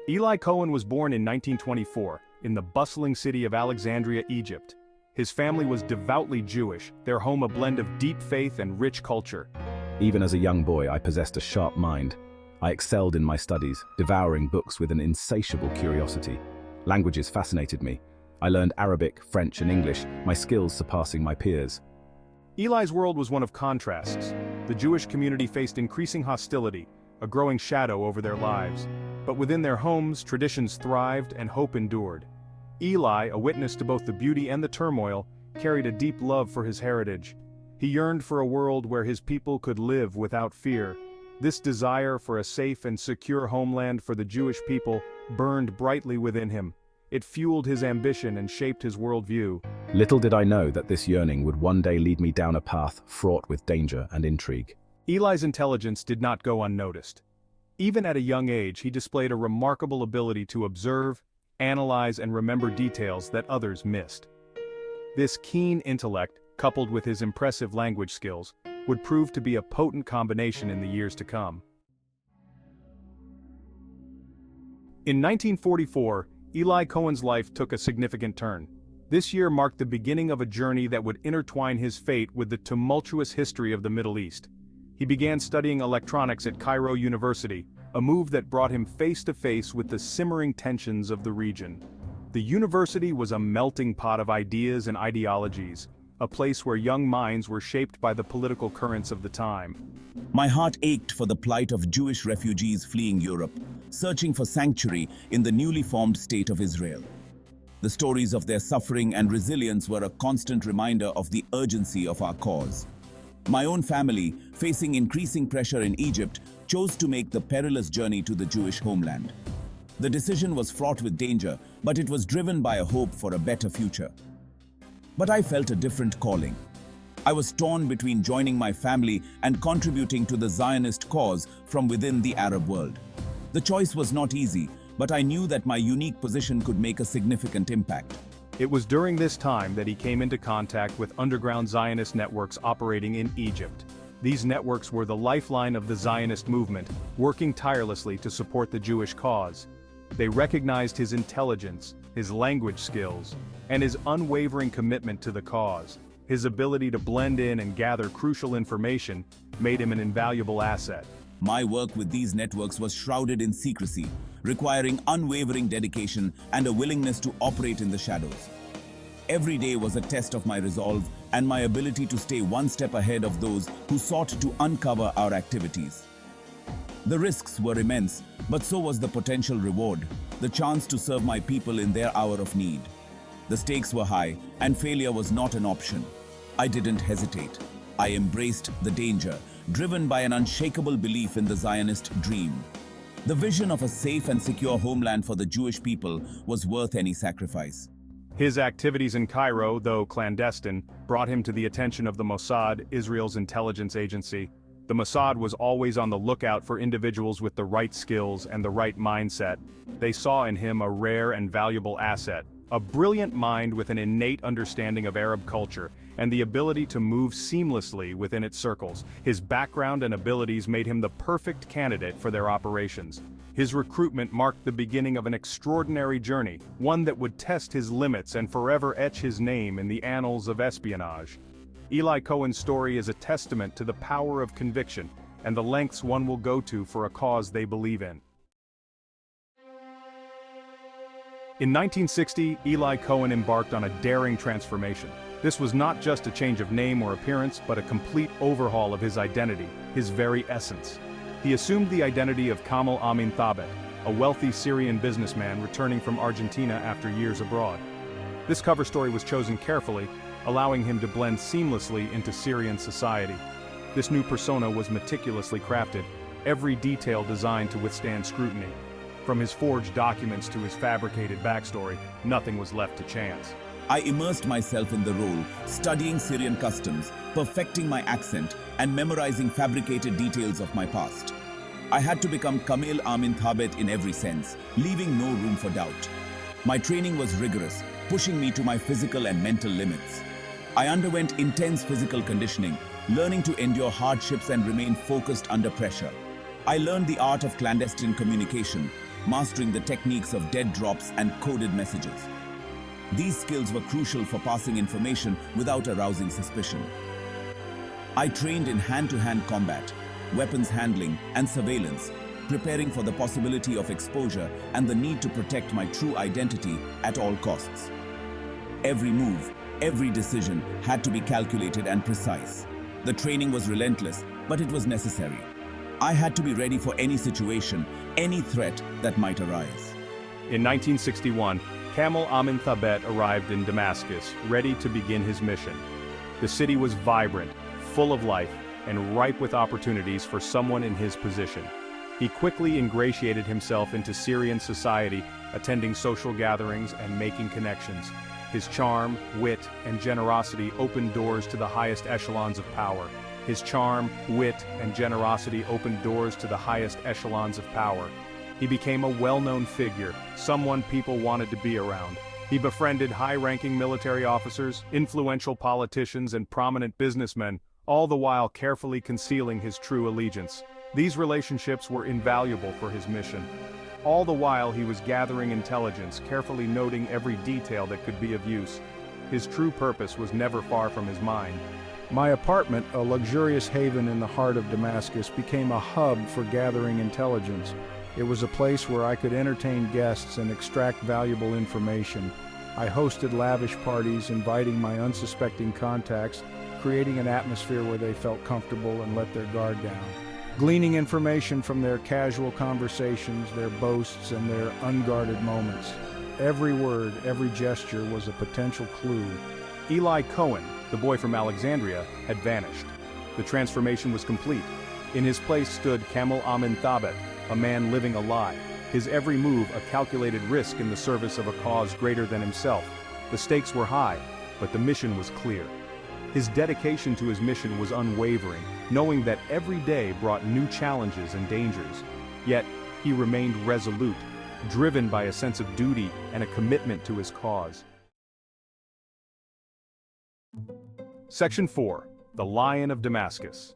Eli Cohen was born in 1924 in the bustling city of Alexandria, Egypt. His family was devoutly Jewish, their home a blend of deep faith and rich culture. Even as a young boy, I possessed a sharp mind. I excelled in my studies, devouring books with an insatiable curiosity. Languages fascinated me. I learned Arabic, French, and English, my skills surpassing my peers. Eli's world was one of contrasts. The Jewish community faced increasing hostility, a growing shadow over their lives. But within their homes, traditions thrived and hope endured. Eli, a witness to both the beauty and the turmoil, carried a deep love for his heritage. He yearned for a world where his people could live without fear. This desire for a safe and secure homeland for the Jewish people burned brightly within him. It fueled his ambition and shaped his worldview. Little did I know that this yearning would one day lead me down a path fraught with danger and intrigue. Eli's intelligence did not go unnoticed. Even at a young age, he displayed a remarkable ability to observe, analyze, and remember details that others missed. This keen intellect, coupled with his impressive language skills, would prove to be a potent combination in the years to come. In 1944, Eli Cohen's life took a significant turn. This year marked the beginning of a journey that would intertwine his fate with the tumultuous history of the Middle East. He began studying electronics at Cairo University, a move that brought him face to face with the simmering tensions of the region. The university was a melting pot of ideas and ideologies, a place where young minds were shaped by the political currents of the time. My heart ached for the plight of Jewish refugees fleeing Europe, searching for sanctuary in the newly formed state of Israel. The stories of their suffering and resilience were a constant reminder of the urgency of our cause. My own family, facing increasing pressure in Egypt, chose to make the perilous journey to the Jewish homeland. The decision was fraught with danger, but it was driven by a hope for a better future. But I felt a different calling. I was torn between joining my family and contributing to the Zionist cause from within the Arab world. The choice was not easy, but I knew that my unique position could make a significant impact. It was during this time that he came into contact with underground Zionist networks operating in Egypt. These networks were the lifeline of the Zionist movement, working tirelessly to support the Jewish cause. They recognized his intelligence, his language skills, and his unwavering commitment to the cause. His ability to blend in and gather crucial information made him an invaluable asset. My work with these networks was shrouded in secrecy, requiring unwavering dedication and a willingness to operate in the shadows. Every day was a test of my resolve and my ability to stay one step ahead of those who sought to uncover our activities. The risks were immense, but so was the potential reward, the chance to serve my people in their hour of need. The stakes were high, and failure was not an option. I didn't hesitate. I embraced the danger, driven by an unshakable belief in the Zionist dream. The vision of a safe and secure homeland for the Jewish people was worth any sacrifice. His activities in Cairo, though clandestine, brought him to the attention of the Mossad, Israel's intelligence agency. The Mossad was always on the lookout for individuals with the right skills and the right mindset. They saw in him a rare and valuable asset, a brilliant mind with an innate understanding of Arab culture and the ability to move seamlessly within its circles. His background and abilities made him the perfect candidate for their operations. His recruitment marked the beginning of an extraordinary journey, one that would test his limits and forever etch his name in the annals of espionage. Eli Cohen's story is a testament to the power of conviction and the lengths one will go to for a cause they believe in. In 1960, Eli Cohen embarked on a daring transformation. This was not just a change of name or appearance, but a complete overhaul of his identity, his very essence. He assumed the identity of Kamal Amin Thabet, a wealthy Syrian businessman returning from Argentina after years abroad. This cover story was chosen carefully, allowing him to blend seamlessly into Syrian society. This new persona was meticulously crafted, every detail designed to withstand scrutiny. From his forged documents to his fabricated backstory, nothing was left to chance. I immersed myself in the role, studying Syrian customs, perfecting my accent, and memorizing fabricated details of my past. I had to become Kamal Amin Thabet in every sense, leaving no room for doubt. My training was rigorous, pushing me to my physical and mental limits. I underwent intense physical conditioning, learning to endure hardships and remain focused under pressure. I learned the art of clandestine communication, mastering the techniques of dead drops and coded messages. These skills were crucial for passing information without arousing suspicion. I trained in hand-to-hand combat, weapons handling, and surveillance, preparing for the possibility of exposure and the need to protect my true identity at all costs. Every move, every decision had to be calculated and precise. The training was relentless, but it was necessary. I had to be ready for any situation, any threat that might arise. In 1961, Kamel Amin Thabet arrived in Damascus, ready to begin his mission. The city was vibrant, full of life, and ripe with opportunities for someone in his position. He quickly ingratiated himself into Syrian society, attending social gatherings and making connections. His charm, wit, and generosity opened doors to the highest echelons of power. His charm, wit, and generosity opened doors to the highest echelons of power. He became a well-known figure, someone people wanted to be around. He befriended high-ranking military officers, influential politicians, and prominent businessmen, all the while carefully concealing his true allegiance. These relationships were invaluable for his mission. All the while he was gathering intelligence, carefully noting every detail that could be of use. His true purpose was never far from his mind. My apartment, a luxurious haven in the heart of Damascus, became a hub for gathering intelligence. It was a place where I could entertain guests and extract valuable information. I hosted lavish parties, inviting my unsuspecting contacts, creating an atmosphere where they felt comfortable and let their guard down. Gleaning information from their casual conversations, their boasts, and their unguarded moments. Every word, every gesture was a potential clue. Eli Cohen, the boy from Alexandria, had vanished. The transformation was complete. In his place stood Kamel Amin Thabet, a man living a lie, his every move a calculated risk in the service of a cause greater than himself. The stakes were high, but the mission was clear. His dedication to his mission was unwavering, knowing that every day brought new challenges and dangers. Yet, he remained resolute, driven by a sense of duty and a commitment to his cause. Section 4. The Lion of Damascus.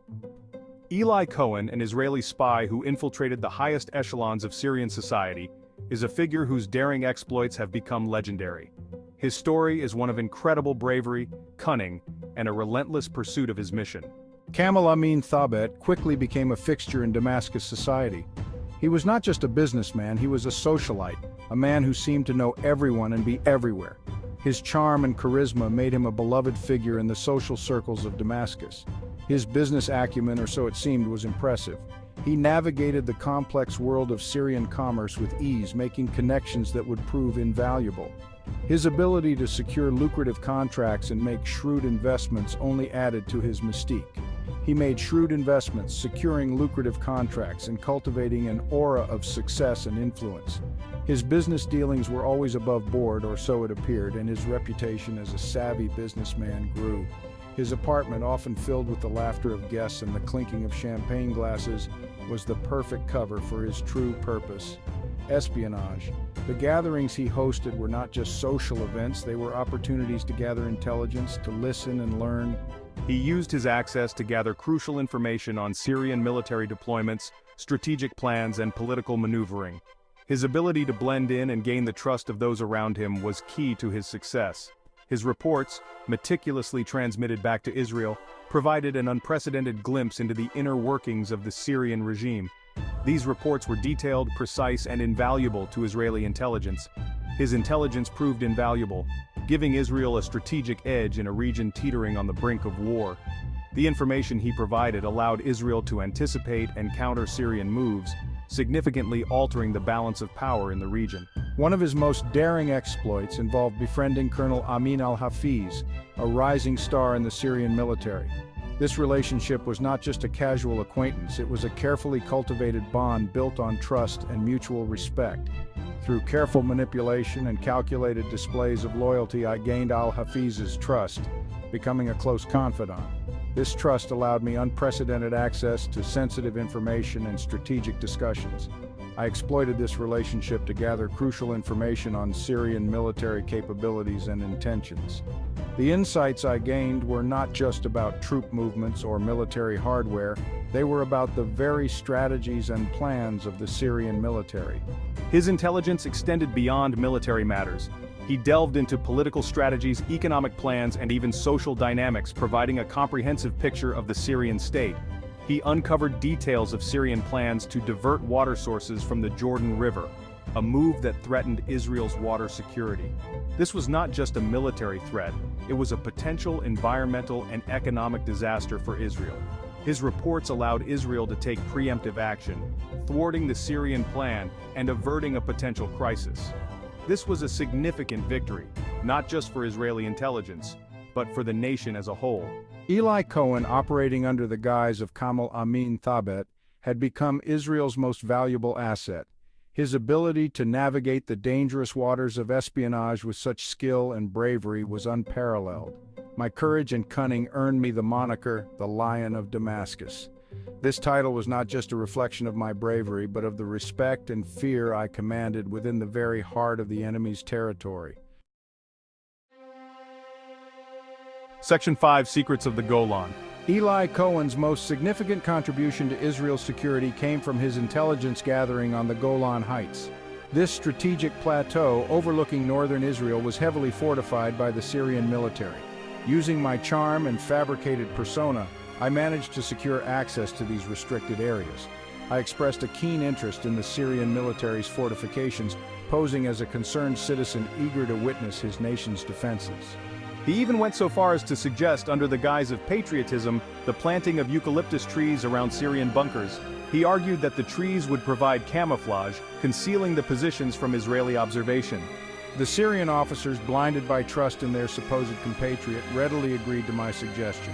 Eli Cohen, an Israeli spy who infiltrated the highest echelons of Syrian society, is a figure whose daring exploits have become legendary. His story is one of incredible bravery, cunning, and a relentless pursuit of his mission. Kamel Amin Thabet quickly became a fixture in Damascus society. He was not just a businessman, he was a socialite, a man who seemed to know everyone and be everywhere. His charm and charisma made him a beloved figure in the social circles of Damascus. His business acumen, or so it seemed, was impressive. He navigated the complex world of Syrian commerce with ease, making connections that would prove invaluable. His ability to secure lucrative contracts and make shrewd investments only added to his mystique. He made shrewd investments, securing lucrative contracts and cultivating an aura of success and influence. His business dealings were always above board, or so it appeared, and his reputation as a savvy businessman grew. His apartment, often filled with the laughter of guests and the clinking of champagne glasses, was the perfect cover for his true purpose: espionage. The gatherings he hosted were not just social events, they were opportunities to gather intelligence, to listen and learn. He used his access to gather crucial information on Syrian military deployments, strategic plans, and political maneuvering. His ability to blend in and gain the trust of those around him was key to his success. His reports, meticulously transmitted back to Israel, provided an unprecedented glimpse into the inner workings of the Syrian regime. These reports were detailed, precise, and invaluable to Israeli intelligence. His intelligence proved invaluable, giving Israel a strategic edge in a region teetering on the brink of war. The information he provided allowed Israel to anticipate and counter Syrian moves, significantly altering the balance of power in the region. One of his most daring exploits involved befriending Colonel Amin al-Hafiz, a rising star in the Syrian military. This relationship was not just a casual acquaintance, it was a carefully cultivated bond built on trust and mutual respect. Through careful manipulation and calculated displays of loyalty, I gained al-Hafiz's trust, becoming a close confidant. This trust allowed me unprecedented access to sensitive information and strategic discussions. I exploited this relationship to gather crucial information on Syrian military capabilities and intentions. The insights I gained were not just about troop movements or military hardware, They were about the very strategies and plans of the Syrian military. His intelligence extended beyond military matters. He delved into political strategies, economic plans, and even social dynamics, providing a comprehensive picture of the Syrian state. He uncovered details of Syrian plans to divert water sources from the Jordan River, a move that threatened Israel's water security. This was not just a military threat, it was a potential environmental and economic disaster for Israel. His reports allowed Israel to take preemptive action, thwarting the Syrian plan and averting a potential crisis. This was a significant victory, not just for Israeli intelligence, but for the nation as a whole. Eli Cohen, operating under the guise of Kamal Amin Thabet, had become Israel's most valuable asset. His ability to navigate the dangerous waters of espionage with such skill and bravery was unparalleled. My courage and cunning earned me the moniker, the Lion of Damascus. This title was not just a reflection of my bravery, but of the respect and fear I commanded within the very heart of the enemy's territory. Section 5: Secrets of the Golan. Eli Cohen's most significant contribution to Israel's security came from his intelligence gathering on the Golan Heights. This strategic plateau overlooking northern Israel was heavily fortified by the Syrian military. Using my charm and fabricated persona, I managed to secure access to these restricted areas. I expressed a keen interest in the Syrian military's fortifications, posing as a concerned citizen eager to witness his nation's defenses. He even went so far as to suggest, under the guise of patriotism, the planting of eucalyptus trees around Syrian bunkers. He argued that the trees would provide camouflage, concealing the positions from Israeli observation. The Syrian officers, blinded by trust in their supposed compatriot, readily agreed to my suggestion.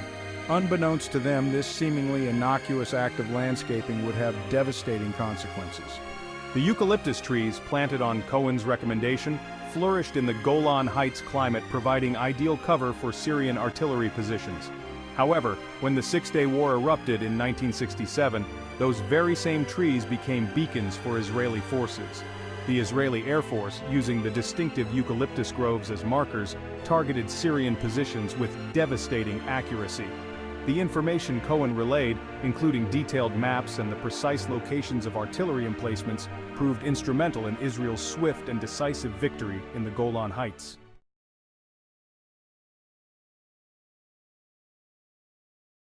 Unbeknownst to them, this seemingly innocuous act of landscaping would have devastating consequences. The eucalyptus trees, planted on Cohen's recommendation, flourished in the Golan Heights climate, providing ideal cover for Syrian artillery positions. However, when the Six-Day War erupted in 1967, those very same trees became beacons for Israeli forces. The Israeli Air Force, using the distinctive eucalyptus groves as markers, targeted Syrian positions with devastating accuracy. The information Cohen relayed, including detailed maps and the precise locations of artillery emplacements, proved instrumental in Israel's swift and decisive victory in the Golan Heights.